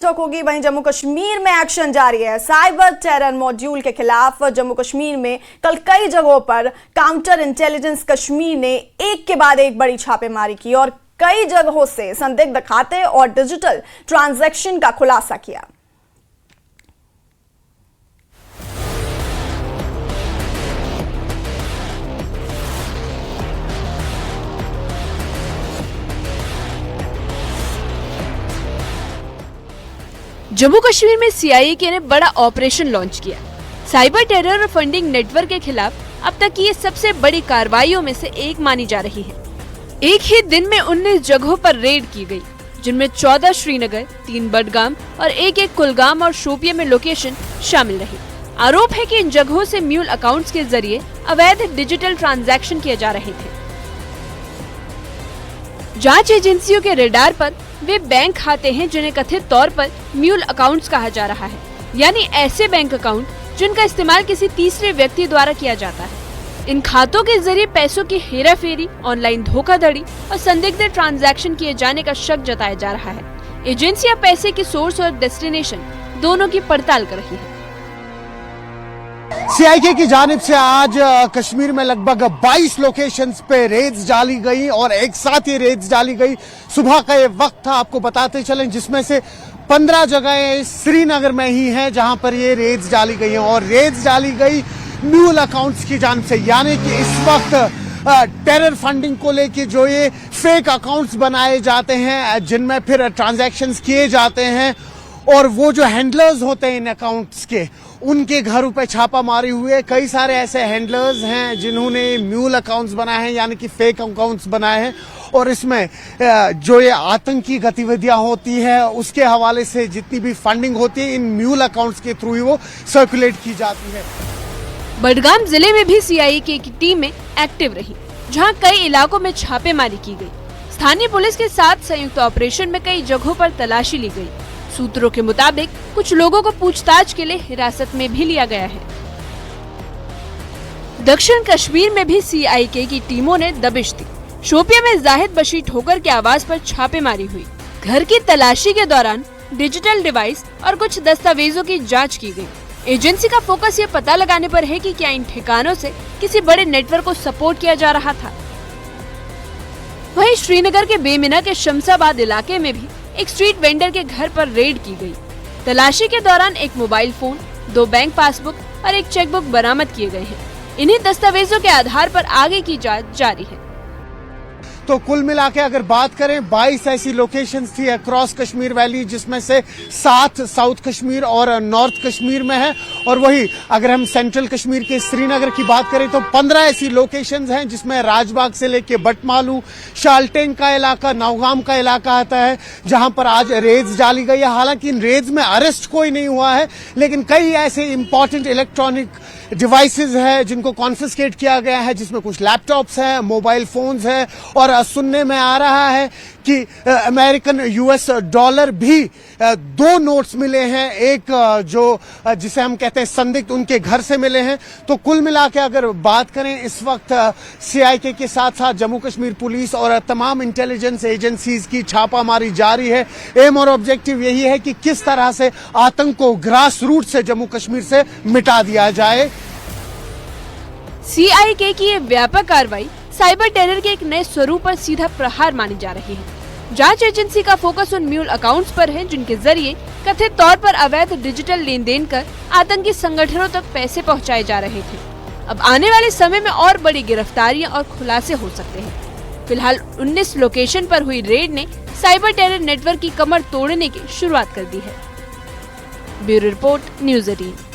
होगी। वहीं जम्मू कश्मीर में एक्शन जारी है। साइबर टेरर मॉड्यूल के खिलाफ जम्मू कश्मीर में कल कई जगहों पर काउंटर इंटेलिजेंस कश्मीर ने एक के बाद एक बड़ी छापेमारी की और कई जगहों से संदिग्ध खाते और डिजिटल ट्रांजैक्शन का खुलासा किया। जम्मू कश्मीर में सीआईए ने बड़ा ऑपरेशन लॉन्च किया। साइबर टेरर और फंडिंग नेटवर्क के खिलाफ अब तक की ये सबसे बड़ी कार्रवाइयों में से एक मानी जा रही है। एक ही दिन में 19 जगहों पर रेड की गई, जिनमें 14 श्रीनगर, 3 बडगाम और एक कुलगाम और शोपिया में लोकेशन शामिल रही। आरोप है कि इन जगहों से म्यूल अकाउंट्स के जरिए अवैध डिजिटल ट्रांजैक्शन किए जा रहे थे। जांच एजेंसियों के रेडार पर वे बैंक खाते हैं जिन्हें कथित तौर पर म्यूल अकाउंट्स कहा जा रहा है, यानी ऐसे बैंक अकाउंट जिनका इस्तेमाल किसी तीसरे व्यक्ति द्वारा किया जाता है। इन खातों के जरिए पैसों की हेराफेरी, ऑनलाइन धोखाधड़ी और संदिग्ध ट्रांजैक्शन किए जाने का शक जताया जा रहा है। एजेंसियां पैसे की सोर्स और डेस्टिनेशन दोनों की पड़ताल कर रही है। सीआईए की जानिब से आज कश्मीर में लगभग 22 लोकेशंस पे रेड्स डाली गई और एक साथ ही रेड्स डाली गई। सुबह का ये वक्त था, आपको बताते चलें, जिसमें से 15 जगह श्रीनगर में ही हैं जहां पर ये रेड्स डाली गई हैं और रेड्स डाली गई म्यूल अकाउंट्स की जानिब से, यानी कि इस वक्त टेरर फंडिंग को लेके जो ये फेक अकाउंट्स बनाए जाते हैं जिनमें फिर ट्रांजैक्शंस किए जाते हैं और वो जो हैंडलर्स होते हैं इन अकाउंट्स के, उनके घरों पे छापा मारी हुई है। कई सारे ऐसे हैंडलर्स हैं जिन्होंने म्यूल अकाउंट्स बनाए हैं, यानी कि फेक अकाउंट्स बनाए हैं और इसमें जो ये आतंकी गतिविधियां होती है उसके हवाले से जितनी भी फंडिंग होती है इन म्यूल अकाउंट्स के थ्रू ही वो सर्कुलेट की जाती है। बडगाम जिले में भी सीआईए की टीमें एक्टिव रही, जहां कई इलाकों में छापेमारी की गई। स्थानीय पुलिस के साथ संयुक्त ऑपरेशन में कई जगहों पर तलाशी ली गई। सूत्रों के मुताबिक कुछ लोगों को पूछताछ के लिए हिरासत में भी लिया गया है। दक्षिण कश्मीर में भी सीआईए की टीमों ने दबिश दी। शोपिया में जाहिद बशीर ठोकर के आवास पर छापेमारी हुई। घर की तलाशी के दौरान डिजिटल डिवाइस और कुछ दस्तावेजों की जांच की गई। एजेंसी का फोकस ये पता लगाने पर है कि क्या इन ठिकानों से किसी बड़े नेटवर्क को सपोर्ट किया जा रहा था। वहीं श्रीनगर के बेमिना के शमशाबाद इलाके में भी एक स्ट्रीट वेंडर के घर पर रेड की गई। तलाशी के दौरान एक मोबाइल फोन, 2 बैंक पासबुक और एक चेकबुक बरामद किए गए हैं। इन्हीं दस्तावेजों के आधार पर आगे की जांच जारी है। तो कुल मिला के अगर बात करें 22 ऐसी लोकेशंस थी अक्रॉस कश्मीर वैली, जिसमें से 7 साउथ कश्मीर और नॉर्थ कश्मीर में है और वही अगर हम सेंट्रल कश्मीर के श्रीनगर की बात करें तो 15 ऐसी लोकेशंस हैं जिसमें राजबाग से लेके बटमालू, शालटेंग का इलाका, नौगाम का इलाका आता है जहां पर आज रेड्स डाली गई है। हालांकि इन रेड्स में अरेस्ट कोई नहीं हुआ है, लेकिन कई ऐसे इंपॉर्टेंट इलेक्ट्रॉनिक डिवाइसेज है जिनको कॉन्फिस्केट किया गया है, जिसमें कुछ लैपटॉप्स हैं, मोबाइल फोन्स हैं और सुनने में आ रहा है कि अमेरिकन यूएस डॉलर भी 2 नोट्स मिले हैं, एक जो जिसे हम कहते हैं संदिग्ध उनके घर से मिले हैं। तो कुल मिला के अगर बात करें इस वक्त सीआईए के साथ साथ जम्मू कश्मीर पुलिस और तमाम इंटेलिजेंस एजेंसीज की छापामारी जारी है। एम और ऑब्जेक्टिव यही है कि किस तरह से आतंक को ग्रास रूट से जम्मू कश्मीर से मिटा दिया जाए। सीआईए की ये व्यापक कार्रवाई साइबर टेरर के एक नए स्वरूप पर सीधा प्रहार मानी जा रही है। जांच एजेंसी का फोकस उन म्यूल अकाउंट्स पर है जिनके जरिए कथित तौर पर अवैध डिजिटल लेन देन कर आतंकी संगठनों तक पैसे पहुंचाए जा रहे थे। अब आने वाले समय में और बड़ी गिरफ्तारियां और खुलासे हो सकते हैं। फिलहाल 19 लोकेशन पर हुई रेड ने साइबर टेरर नेटवर्क की कमर तोड़ने की शुरुआत कर दी है। Bureau report, news 18।